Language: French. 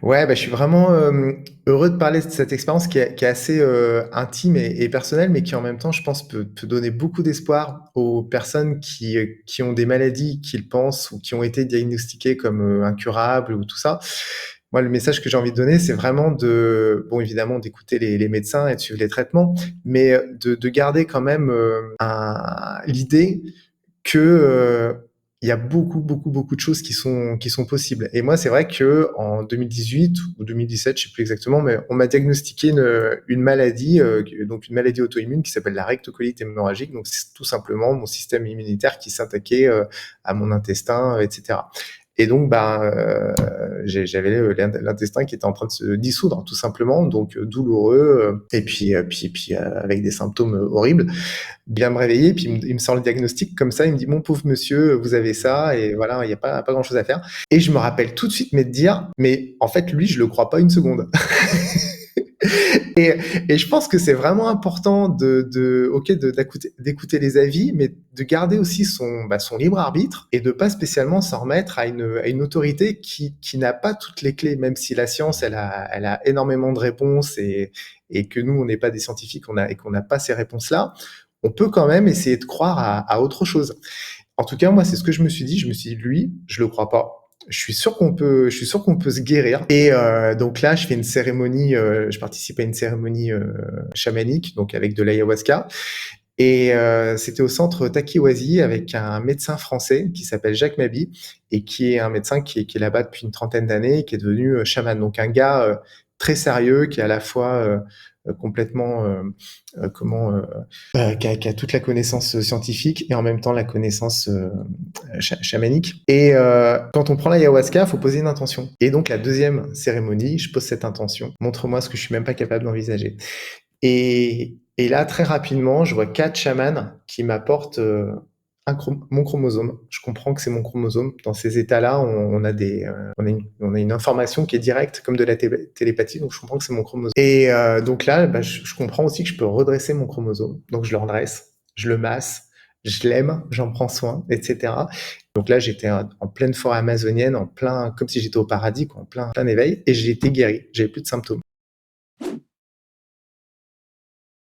Ouais, bah, je suis vraiment, heureux de parler de cette expérience qui est assez, intime et personnelle, mais qui en même temps, je pense, peut donner beaucoup d'espoir aux personnes qui ont des maladies qu'ils pensent ou qui ont été diagnostiquées comme, incurables ou tout ça. Moi, le message que j'ai envie de donner, c'est vraiment bon, évidemment, d'écouter les médecins et de suivre les traitements, mais, de garder quand même, l'idée que, il y a beaucoup, beaucoup, beaucoup de choses qui sont possibles. Et moi, c'est vrai qu'en 2018 ou 2017, je sais plus exactement, mais on m'a diagnostiqué une maladie, donc une maladie auto-immune qui s'appelle la rectocolite hémorragique. Donc, c'est tout simplement mon système immunitaire qui s'attaquait, à mon intestin, et cetera. Et donc, ben, j'avais l'intestin qui était en train de se dissoudre, tout simplement, donc douloureux, et puis avec des symptômes horribles. Bien me réveiller, puis il me sort le diagnostic comme ça, il me dit: «Mon pauvre monsieur, vous avez ça et voilà, il y a pas grand-chose à faire». Et je me rappelle tout de suite, mais de dire: «Mais en fait, lui, je le crois pas une seconde». Et, et je pense que c'est vraiment important ok, d'écouter les avis, mais de garder aussi son libre arbitre et de pas spécialement s'en remettre à une autorité qui n'a pas toutes les clés, même si la science, elle a énormément de réponses et que nous, on n'est pas des scientifiques, et qu'on n'a pas ces réponses-là. On peut quand même essayer de croire à autre chose. En tout cas, moi, c'est ce que je me suis dit. Je me suis dit, lui, je le crois pas. Je suis sûr qu'on peut se guérir. Et donc là, je fais une cérémonie, je participe à une cérémonie chamanique, donc avec de l'ayahuasca. Et c'était au centre Takiwazi avec un médecin français qui s'appelle Jacques Mabi et qui est un médecin qui est là-bas depuis une trentaine d'années et qui est devenu chaman. Donc un gars très sérieux qui est à la fois complètement comment qui a toute la connaissance scientifique et en même temps la connaissance chamanique. Et quand on prend l'ayahuasca, il faut poser une intention. Et donc la deuxième cérémonie, je pose cette intention. Montre-moi ce que je suis même pas capable d'envisager. Et là, très rapidement, je vois 4 chamans qui m'apportent mon chromosome. Je comprends que c'est mon chromosome. Dans ces états-là, on a une information qui est directe, comme de la télépathie, donc je comprends que c'est mon chromosome. Et donc là, bah, je comprends aussi que je peux redresser mon chromosome. Donc je le redresse, je le masse, je l'aime, j'en prends soin, etc. Donc là, j'étais en pleine forêt amazonienne, comme si j'étais au paradis, quoi, en plein éveil, et j'ai été guéri. J'avais plus de symptômes.